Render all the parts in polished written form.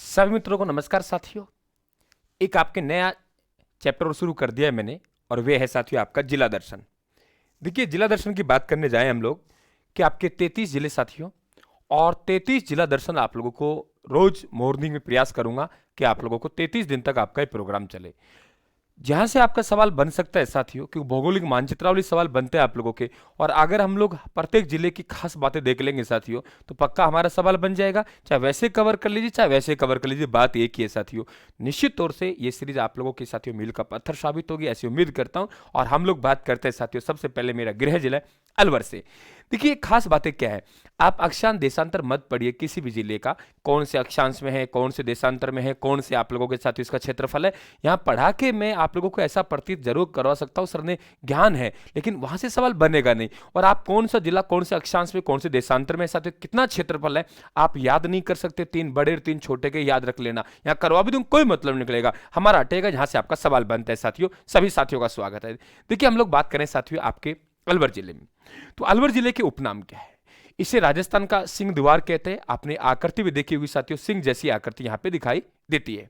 सभी मित्रों को नमस्कार साथियों। एक आपके नया चैप्टर और शुरू कर दिया है मैंने, और वे है साथियों आपका जिला दर्शन। देखिए, जिला दर्शन की बात करने जाए हम लोग कि आपके 33 जिले साथियों, और 33 जिला दर्शन आप लोगों को रोज मॉर्निंग में प्रयास करूंगा कि आप लोगों को 33 दिन तक आपका ये प्रोग्राम चले। जहां से आपका सवाल बन सकता है साथियों, क्योंकि भौगोलिक मानचित्रावली सवाल बनते हैं आप लोगों के, और अगर हम लोग प्रत्येक जिले की खास बातें देख लेंगे साथियों तो पक्का हमारा सवाल बन जाएगा। चाहे वैसे कवर कर लीजिए चाहे वैसे कवर कर लीजिए, बात एक ही है साथियों। निश्चित तौर से ये सीरीज आप लोगों के साथियों मील का पत्थर साबित होगी, ऐसी उम्मीद करता हूं। और हम लोग बात करते हैं साथियों, सबसे पहले मेरा गृह जिला अलवर से। देखिए, खास बातें क्या है, आप अक्षांश देशांतर मत पढ़िए किसी भी जिले का, कौन से अक्षांश में है, कौन से देशांतर में है, कौन से आप लोगों के साथ इसका क्षेत्रफल है। यहाँ पढ़ा के मैं आप लोगों को ऐसा प्रतीत जरूर करवा सकता हूँ सर ने ज्ञान है, लेकिन वहां से सवाल बनेगा नहीं। और आप कौन सा जिला, कौन से अक्षांश में, कौन से देशांतर में साथियों कितना क्षेत्रफल है आप याद नहीं कर सकते। 3 बड़े और 3 छोटे के याद रख लेना, यहाँ करवा भी दूं कोई मतलब निकलेगा, हमारा हटेगा जहां से आपका सवाल बनता है साथियों। सभी साथियों का स्वागत है। देखिए, हम लोग बात करें साथियों आपके अलवर जिले में, तो अलवर जिले के उपनाम क्या है। इसे राजस्थान का सिंह द्वार कहते हैं। आपने आकृति भी देखी होगी साथियों, सिंह जैसी आकृति यहां पे दिखाई देती है।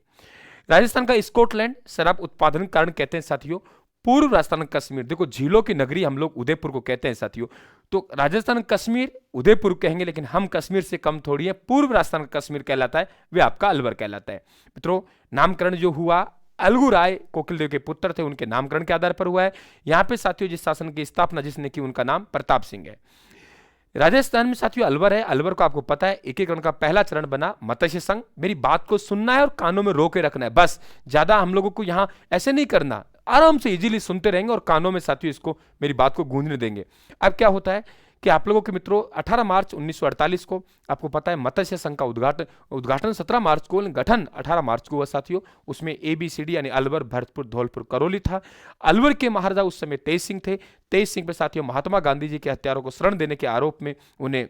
राजस्थान का स्कॉटलैंड शराब उत्पादन कारण कहते हैं साथियों। पूर्व राजस्थान कश्मीर, देखो झीलों की नगरी हम लोग उदयपुर को कहते हैं साथियों, तो राजस्थान कश्मीर उदयपुर कहेंगे, लेकिन हम कश्मीर से कम थोड़ी है। पूर्व राजस्थान कश्मीर कहलाता है, वे आपका अलवर कहलाता है। मित्रों, नामकरण जो हुआ अलगू राय कोकिलदेव के पुत्र थे, उनके नामकरण के आधार पर हुआ है। यहाँ पे साथियों जिस शासन की स्थापना जिसने की, उनका नाम प्रताप सिंह है। राजस्थान में साथियों अलवर है। अलवर को आपको पता है एकीकरण का पहला चरण बना मत्स्य संघ। मेरी बात को सुनना है और कानों में रोके रखना है, बस ज्यादा हम लोगों को यहां ऐसे नहीं करना, आराम से इजीली सुनते रहेंगे और कानों में साथियों इसको मेरी बात को गूंजने देंगे। अब क्या होता है कि आप लोगों के मित्रों 18 मार्च 1948 को आपको पता है मत्स्य संघ का उद्घाटन 17 मार्च को, गठन 18 मार्च को हुआ साथियों। उसमें ABCD यानी अलवर, भरतपुर, धौलपुर, करौली था। अलवर के महाराजा उस समय तेज सिंह थे। तेज सिंह पे साथियों महात्मा गांधी जी के हत्यारों को शरण देने के आरोप में उन्हें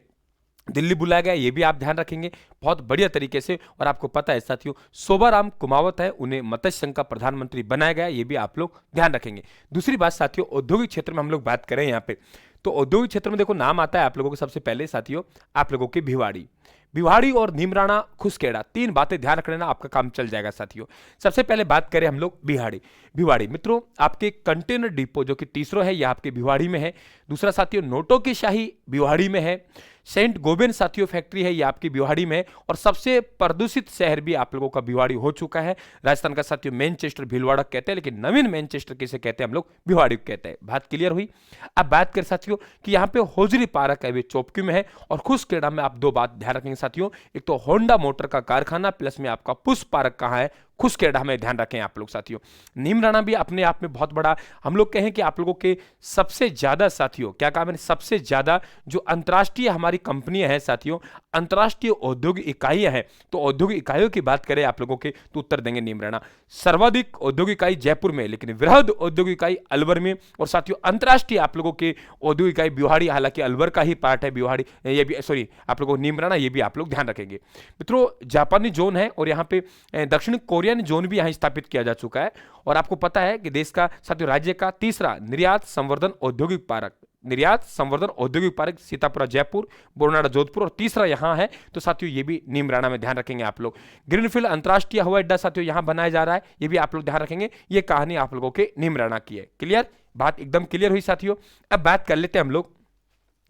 दिल्ली बुलाया गया, ये भी आप ध्यान रखेंगे बहुत बढ़िया तरीके से। और आपको पता है साथियों शोभाराम कुमावत है, उन्हें मत्स्य संघ का प्रधानमंत्री बनाया गया, ये भी आप लोग ध्यान रखेंगे। दूसरी बात साथियों, औद्योगिक क्षेत्र में हम लोग बात करें यहाँ पे, तो औद्योगिक क्षेत्र में देखो नाम आता है आप लोगों को सबसे पहले साथियों आप लोगों की भिवाड़ी और नीमराणा खुसखेड़ा। 3 बातें ध्यान रख लेना, आपका काम चल जाएगा साथियों। सबसे पहले बात करें हम लोग भिवाड़ी मित्रों, आपके कंटेनर डिपो जो कि तीसरा है, यह आपके भिवाड़ी में है। दूसरा साथियों नोटों की शाही भिवाड़ी में है। सेंट गोबेन साथियों फैक्ट्री है, ये आपकी भिवाड़ी में है। और सबसे प्रदूषित शहर भी आप लोगों का भिवाड़ी हो चुका है। राजस्थान का साथियों मैनचेस्टर भीलवाड़ा कहते हैं, लेकिन नवीन मैनचेस्टर किसे कहते हैं हम लोग, भिवाड़ी कहते हैं। बात क्लियर हुई। अब बात करें साथियों कि यहाँ पे होजरी पार्क है, वे चौपकी में है। और खुसखेड़ा में आप 2 बात ध्यान रखेंगे साथियों, एक तो होंडा मोटर का कारखाना, प्लस में आपका पुष्प पार्क कहाँ है, खुसखेड़ा में ध्यान रखें आप लोग साथियों। नीमराणा भी अपने आप में बहुत बड़ा, हम लोग कहें कि आप लोगों के सबसे ज्यादा साथियों, क्या कहा मैंने, सबसे ज्यादा जो अंतर्राष्ट्रीय हमारी कंपनियां हैं साथियों, अंतर्राष्ट्रीय औद्योगिक इकाइयां हैं, तो औद्योगिक इकाइयों की बात करें आप लोगों के तो उत्तर देंगे नीमराणा। सर्वाधिक औद्योगिक इकाई जयपुर में, लेकिन वृहद औद्योगिक इकाई अलवर में। और साथियों अंतर्राष्ट्रीय आप लोगों के औद्योगिक इकाई भिवाड़ी, हालांकि अलवर का ही पार्ट है भिवाड़ी, ये भी सॉरी आप लोगों को नीमराणा, ये भी आप लोग ध्यान रखेंगे। मित्रों जापानी जोन है, और यहाँ पे दक्षिण कोरियन जोन भी यहाँ स्थापित किया जा चुका है। और आपको पता है कि देश का साथियों राज्य का तीसरा निर्यात संवर्धन औद्योगिक पार्क सीतापुरा जयपुर, बोरनाडा जोधपुर, और तीसरा यहां है, तो साथियों ये भी नीमराणा में ध्यान रखेंगे आप लोग। ग्रीनफील्ड अंतरराष्ट्रीय हवाई अड्डा साथियों यहां बनाया जा रहा है, ये भी आप लोग ध्यान रखेंगे। ये कहानी आप लोगों के नीमराणा की है। क्लियर, बात एकदम क्लियर हुई साथियों। अब बात कर लेते हैं हम लोग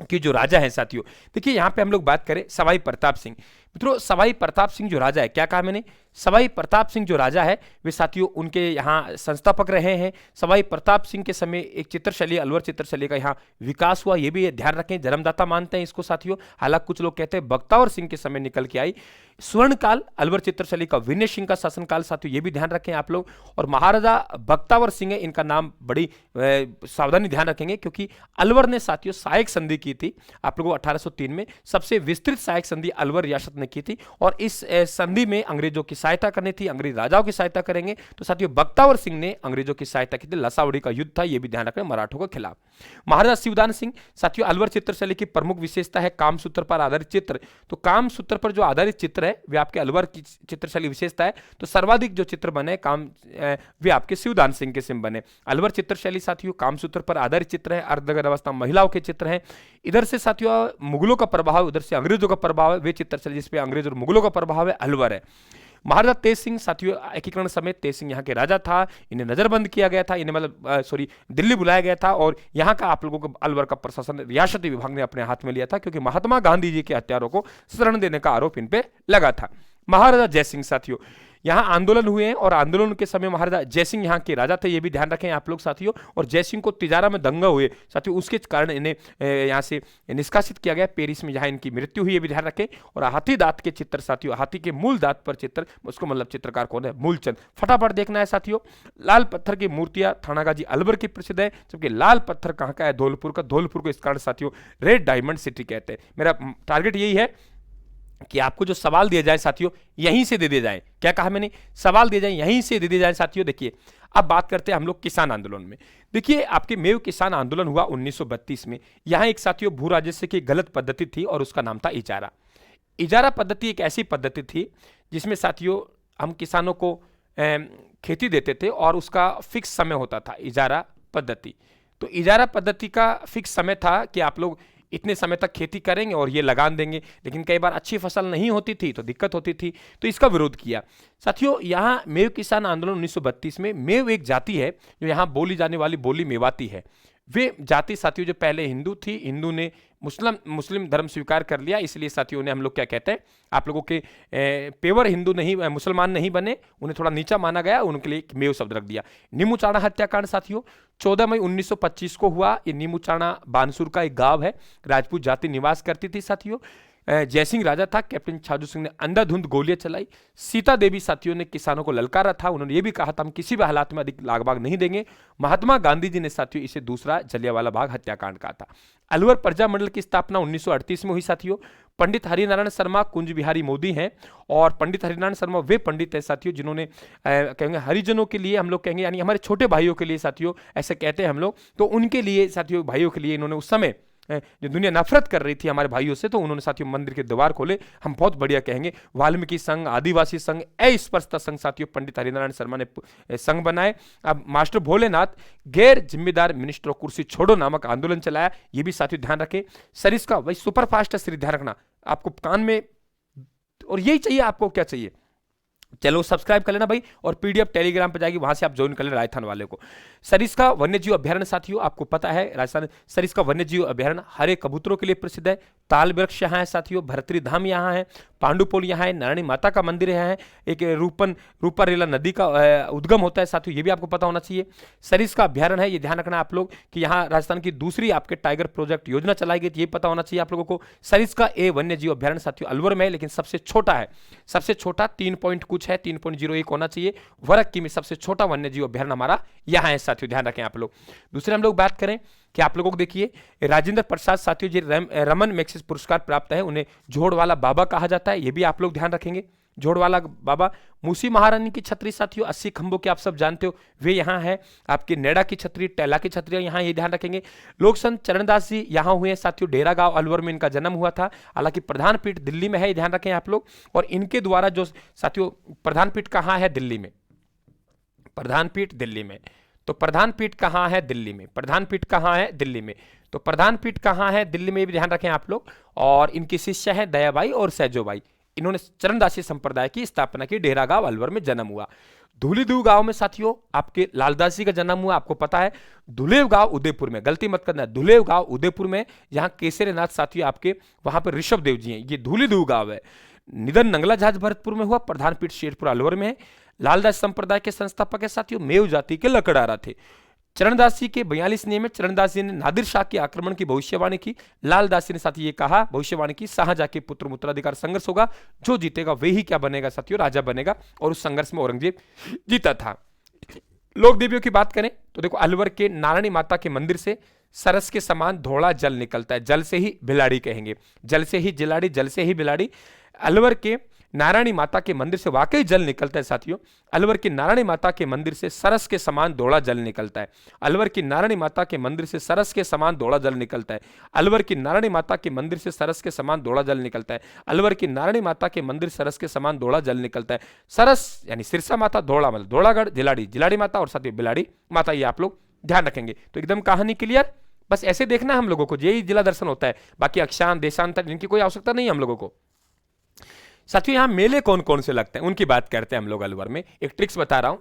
कि जो राजा है साथियों, देखिए यहां पे हम लोग बात करें सवाई प्रताप सिंह। मित्रों सवाई प्रताप सिंह जो राजा है, क्या कहा मैंने, सवाई प्रताप सिंह जो राजा है वे साथियों उनके यहाँ संस्थापक रहे हैं। सवाई प्रताप सिंह के समय एक चित्रशैली, अलवर चित्रशैली का यहाँ विकास हुआ, ये भी ध्यान रखें, जन्मदाता मानते हैं इसको साथियों। हालांकि कुछ लोग कहते हैं बख्तावर सिंह के समय निकल के आई। स्वर्णकाल अलवर चित्रशैली का विनय सिंह का शासनकाल साथियों, ये भी ध्यान रखें आप लोग। और महाराजा बख्तावर सिंह है, इनका नाम बड़ी सावधानी ध्यान रखेंगे, क्योंकि अलवर ने साथियों सहायक संधि की थी आप लोगों 1803 में, सबसे विस्तृत सहायक संधि अलवर रियासत ने की थी। और इस संधि में अंग्रेजों की सहायता करनी थी, अंग्रेज राजाओं की सहायता करेंगे, तो साथियों बख्तावर सिंह ने अंग्रेजों की सहायता की थी। लसावड़ी का युद्ध था, यह भी ध्यान रखें, मराठों के खिलाफ। महाराजा शिवदान सिंह साथियों अलवर चित्रशैली की प्रमुख विशेषता है कामसूत्र पर आधारित चित्र। तो कामसूत्र पर जो आधारित चित्र है वे आपके अलवर की चित्रशैली विशेषता है। तो सर्वाधिक जो चित्र बने वे आपके शिवदान सिंह के सिम बने। अलवर चित्रशैली साथियों कामसूत्र पर आधारित चित्र है, अर्धनगर अवस्था महिलाओं के चित्र हैं। इधर से साथियों मुगलों का प्रभाव, उधर से अंग्रेजों का प्रभाव है, वे चित्रशैली जिसपे अंग्रेज और मुगलों का प्रभाव है अलवर है। महाराजा तेज सिंह साथियों एकीकरण समेत तेज सिंह यहाँ के राजा था, इन्हें नजरबंद किया गया था, इन्हें मतलब सॉरी दिल्ली बुलाया गया था और यहाँ का आप लोगों को अलवर का प्रशासन रियासती विभाग ने अपने हाथ में लिया था क्योंकि महात्मा गांधी जी के हत्यारों को शरण देने का आरोप इन पे लगा था। महाराजा जयसिंह साथियों यहाँ आंदोलन हुए हैं और आंदोलन के समय महाराजा जयसिंह यहाँ के राजा थे, ये भी ध्यान रखें आप लोग साथियों। और जयसिंह को तिजारा में दंगा हुए साथियों, उसके कारण इन्हें यहाँ से निष्कासित किया गया, पेरिस में जहाँ इनकी मृत्यु हुई, ये भी ध्यान रखें। और हाथी दांत के चित्र साथियों, हाथी के मूल दांत पर चित्र, उसको मतलब चित्रकार कौन है, मूलचंद, फटाफट देखना है साथियों। लाल पत्थर की मूर्तियां थानागाजी अलवर की प्रसिद्ध है, जबकि लाल पत्थर कहाँ का है, धौलपुर का। धौलपुर को इस कारण साथियों रेड डायमंड सिटी कहते हैं। मेरा टारगेट यही है कि आपको जो सवाल दिया जाए साथियों यहीं से दे दिए जाए। क्या कहा मैंने, सवाल दिए जाए यहीं से दे दिए जाए साथियों। देखिए अब बात करते हैं हम लोग किसान आंदोलन में। देखिए आपके मेव किसान आंदोलन हुआ 1932 में। यहां एक साथियों भू राजस्व की गलत पद्धति थी और उसका नाम था इजारा। इजारा पद्धति एक ऐसी पद्धति थी जिसमें साथियों हम किसानों को खेती देते थे और उसका फिक्स समय होता था, इजारा पद्धति। तो इजारा पद्धति का फिक्स समय था कि आप लोग इतने समय तक खेती करेंगे और ये लगान देंगे, लेकिन कई बार अच्छी फसल नहीं होती थी तो दिक्कत होती थी, तो इसका विरोध किया साथियों। यहाँ मेव किसान आंदोलन 1932 में, मेव एक जाति है जो यहाँ बोली जाने वाली बोली मेवाती है। वे जाति साथियों जो पहले हिंदू थी, हिंदू ने मुस्लिम धर्म स्वीकार कर लिया, इसलिए साथियों ने हम लोग क्या कहते हैं, आप लोगों के पेवर हिंदू नहीं, मुसलमान नहीं बने, उन्हें थोड़ा नीचा माना गया, उनके लिए मेव शब्द रख दिया। नीमूचाणा हत्याकांड साथियों 14 मई 1925 को हुआ। ये नीमूचाणा बानसूर का एक गांव है, राजपूत जाति निवास करती थी साथियों। जयसिंह राजा था, कैप्टन छाजू सिंह ने अंधाधुंध गोलियां चलाई। सीता देवी साथियों ने किसानों को ललकारा था, उन्होंने ये भी कहा था हम किसी भी हालात में अधिक लागबाग नहीं देंगे। महात्मा गांधी जी ने साथियों इसे दूसरा जलियांवाला बाग हत्याकांड कहा था। अलवर प्रजा मंडल की स्थापना 1938 में हुई साथियों। पंडित हरिनारायण शर्मा कुंज बिहारी मोदी हैं और पंडित हरिनारायण शर्मा वे पंडित हैं साथियों जिन्होंने कहेंगे हरिजनों के लिए, हम लोग कहेंगे यानी हमारे छोटे भाइयों के लिए साथियों, ऐसे कहते हैं हम लोग, तो उनके लिए साथियों भाइयों के लिए इन्होंने उस समय जो दुनिया नफरत कर रही थी हमारे भाइयों से, तो उन्होंने साथियों मंदिर के द्वार खोले। हम बहुत बढ़िया कहेंगे वाल्मीकि संघ, आदिवासी संघ, अस्पृश्यता संघ साथियों पंडित हरिनारायण शर्मा ने संघ बनाए। अब मास्टर भोलेनाथ गैर जिम्मेदार मिनिस्टर कुर्सी छोड़ो नामक आंदोलन चलाया, ये भी साथियों ध्यान रखें। सरिस्का वही सुपरफास्ट है, ध्यान रखना आपको कान में, और यही चाहिए आपको, क्या चाहिए, चलो सब्सक्राइब कर लेना भाई, और पीडीएफ टेलीग्राम पे जाएगी, वहां से आप ज्वाइन कर लेना राजस्थान वाले को। सरिस्का वन्यजीव अभ्यारण्य साथियों आपको पता है राजस्थान सरिस्का वन्यजीव अभ्यारण्य हरे कबूतरों के लिए प्रसिद्ध है। ताल वृक्ष यहाँ है साथियों, भरतरी धाम यहाँ है, पांडुपोल यहाँ है, नारायणी माता का मंदिर यहाँ है, एक रूपारेला नदी का उद्गम होता है साथियों, ये भी आपको पता होना चाहिए। सरिस्का अभ्यारण्य है, ये ध्यान रखना आप लोग कि यहाँ राजस्थान की दूसरी आपके टाइगर प्रोजेक्ट योजना चलाई गई, ये पता होना चाहिए आप लोगों को। सरिस्का ए वन्यजीव अभ्यारण्य साथियों अलवर में है, लेकिन सबसे छोटा है, सबसे छोटा 3 पॉइंट कुछ है, 3.01 होना चाहिए। वर्ग में सबसे छोटा वन्यजीव अभ्यारण्य हमारा यहाँ है साथियों, ध्यान रखें आप लोग। दूसरे हम लोग बात करें कि आप लोगों को देखिए राजेंद्र प्रसाद साथियों जी रमन मैग्सेसे पुरस्कार प्राप्त है, उन्हें जोड़वाला बाबा कहा जाता है, ये भी आप लोग ध्यान रखेंगे। जोड़वाला बाबा मूसी महारानी की छतरी साथियों 80 खंभों के आप सब जानते हो, वे यहाँ है। आपके नेड़ा की छतरी, टैला की छतरी यहाँ, ये ध्यान रखेंगे। लोक संत चरणदास जी यहाँ हुए हैं साथियों, डेरा गांव अलवर में इनका जन्म हुआ था, हालांकि प्रधान पीठ दिल्ली में है, ये ध्यान रखें आप लोग। और इनके द्वारा जो साथियों प्रधान पीठ कहाँ है, दिल्ली में, प्रधान पीठ दिल्ली में। तो प्रधान पीठ कहाँ है, दिल्ली में। प्रधान पीठ कहाँ है, दिल्ली में। तो प्रधान पीठ कहाँ है, दिल्ली में, भी ध्यान रखें आप लोग। और इनकी शिष्य है दयाबाई और सैजोबाई, इन्होंने चरणदासी संप्रदाय की स्थापना की, डेरा गांव अलवर में जन्म हुआ। धूलीदू गांव में साथियों आपके लालदास जी का जन्म हुआ, आपको पता है। धुलेव गांव उदयपुर में, गलती मत करना, धुलेव गांव उदयपुर में, जहां केसरीनाथ साथियों आपके वहां पर ऋषभ देव जी हैं, ये धूलीदू गांव है। निधन नंगला जहाज भरतपुर में हुआ, प्रधान पीठ शेरपुर अलवर में है। लालदास संप्रदाय के संस्थापक है साथियों, मेव जाति के लकड़ारा थे। चरणदास जी के 42 नियम में चरणदास जी ने नादिर शाह के आक्रमण की भविष्यवाणी की। लालदास जी ने साथियों ये कहा, भविष्यवाणी की, शाहजहां के पुत्र उत्तराधिकार संघर्ष होगा, जो जीतेगा वही क्या बनेगा साथियों, राजा बनेगा। और उस संघर्ष में औरंगजेब जीता था। लोक देवियों की बात करें तो देखो अलवर के नारायणी माता के मंदिर से सरस के समान धोड़ा जल निकलता है, जल से ही बिलाड़ी कहेंगे, जल से ही जिलाड़ी, जल से ही बिलाड़ी। अलवर के नारायणी माता के मंदिर से वाकई जल निकलता है साथियों। अलवर की नारायणी माता के मंदिर से सरस के समान धोड़ा जल निकलता है। अलवर की नारायणी माता के मंदिर से सरस के समान धोड़ा जल निकलता है। अलवर की नारायणी माता के मंदिर से सरस के समान धोड़ा जल निकलता है। अलवर की नारायणी माता के मंदिर सरस के समान धोड़ा जल निकलता है। सरस यानी सिरसा माता, धोड़ा मतलब धोड़ागढ़, जिलाड़ी जिलाड़ी माता, और साथियों बिलाड़ी माता, ये आप लोग ध्यान रखेंगे। तो एकदम कहानी क्लियर, बस ऐसे देखना हम लोगों को, यही जिला दर्शन होता है। बाकी अक्षांत देशांतर इनकी कोई आवश्यकता नहीं है हम लोगों को। साथियों यहाँ मेले कौन कौन से लगते हैं उनकी बात करते हैं हम लोग अलवर में। एक ट्रिक्स बता रहा हूं।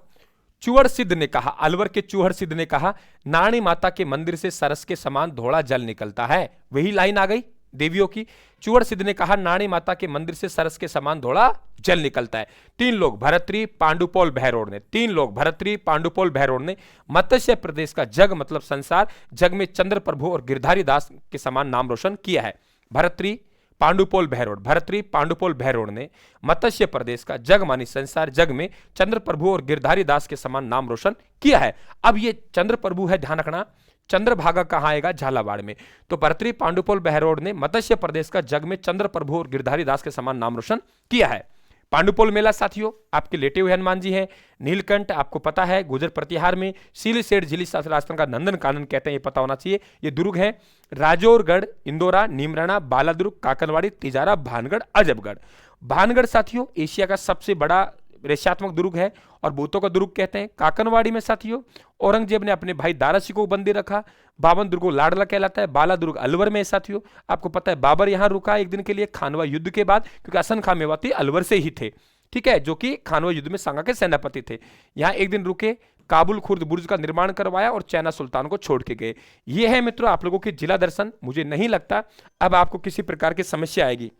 चूहड़ सिद्ध ने कहा, अलवर के चूहड़ सिद्ध ने कहा, नारायणी माता के मंदिर से सरस के समान धोड़ा जल निकलता है। वही लाइन आ गई देवियों की। चूहड़ सिद्ध ने कहा, नारायणी माता के मंदिर से सरस के समान धोड़ा जल निकलता है। 3 लोग भरतरी पांडुपोल भैरोड़ ने, 3 लोग भरतरी पांडुपोल भैरोड़ ने मत्स्य प्रदेश का जग मतलब संसार, जग में चंद्र प्रभु और गिरधारी दास के समान नाम रोशन किया है। भरतरी पांडुपोल भैरोड़, भरतरी पांडुपोल भैरोड़ ने मत्स्य प्रदेश का जग मानी संसार, जग में चंद्र प्रभु और गिरधारी दास के समान नाम रोशन किया है। अब ये चंद्र प्रभु है, ध्यान रखना, चंद्रभागा कहां आएगा? झालावाड़ में। तो भरतरी पांडुपोल भैरोड़ ने मत्स्य प्रदेश का जग में चंद्र प्रभु और गिरधारी दास के समान नाम रोशन किया है। पांडुपोल मेला साथियों आपके लेटे हुए हनुमान जी हैं। नीलकंठ आपको पता है गुजर प्रतिहार में, सील सेठ झिली राजस्थान का नंदन कानन कहते हैं, ये पता होना चाहिए। ये दुर्ग है राजौरगढ़, इंदौरा, नीमराना, बालादुर्ग, काकनवाड़ी, तिजारा, भानगढ़, अजबगढ़। भानगढ़ साथियों एशिया का सबसे बड़ा रेशात्मक दुर्ग है और भूतों का दुर्ग कहते हैं। काकनवाड़ी में साथियों औरंगजेब ने अपने भाई दारा सिंह को बंदी रखा। 52 दुर्गों लाडला कहलाता है। बाला दुर्ग अलवर में है साथियों। आपको पता है बाबर यहां रुका एक दिन के लिए खानवा युद्ध के बाद, क्योंकि हसन खां मेवाती अलवर से ही थे, ठीक है, जो कि खानवा युद्ध में सांगा के सेनापति थे। यहां एक दिन रुके, काबुल खुर्द बुर्ज का निर्माण करवाया और चाइना सुल्तान को छोड़ के गए। ये है मित्रों आप लोगों के जिला दर्शन। मुझे नहीं लगता अब आपको किसी प्रकार की समस्या आएगी,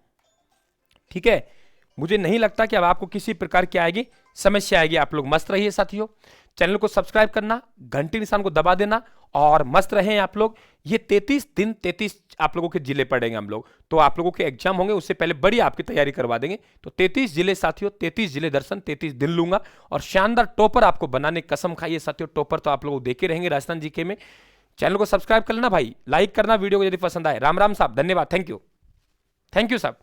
ठीक है, मुझे नहीं लगता कि अब आपको किसी प्रकार की आएगी समस्या आएगी। आप लोग मस्त रहिए साथियों, चैनल को सब्सक्राइब करना, घंटी निशान को दबा देना और मस्त रहें आप लोग। ये 33 दिन 33 आप लोगों के जिले पढ़ेंगे हम लोग, तो आप लोगों के एग्जाम होंगे उससे पहले बड़ी आपकी तैयारी करवा देंगे। तो 33 जिले साथियों, 33 जिले दर्शन, 33 दिन लूंगा और शानदार टॉपर आपको बनाने की कसम खाइए साथियों। टॉपर तो आप लोग देखे रहेंगे राजस्थान जीके में। चैनल को सब्सक्राइब कर लेना भाई, लाइक करना वीडियो को यदि पसंद आए। राम राम साहब, धन्यवाद, थैंक यू साहब।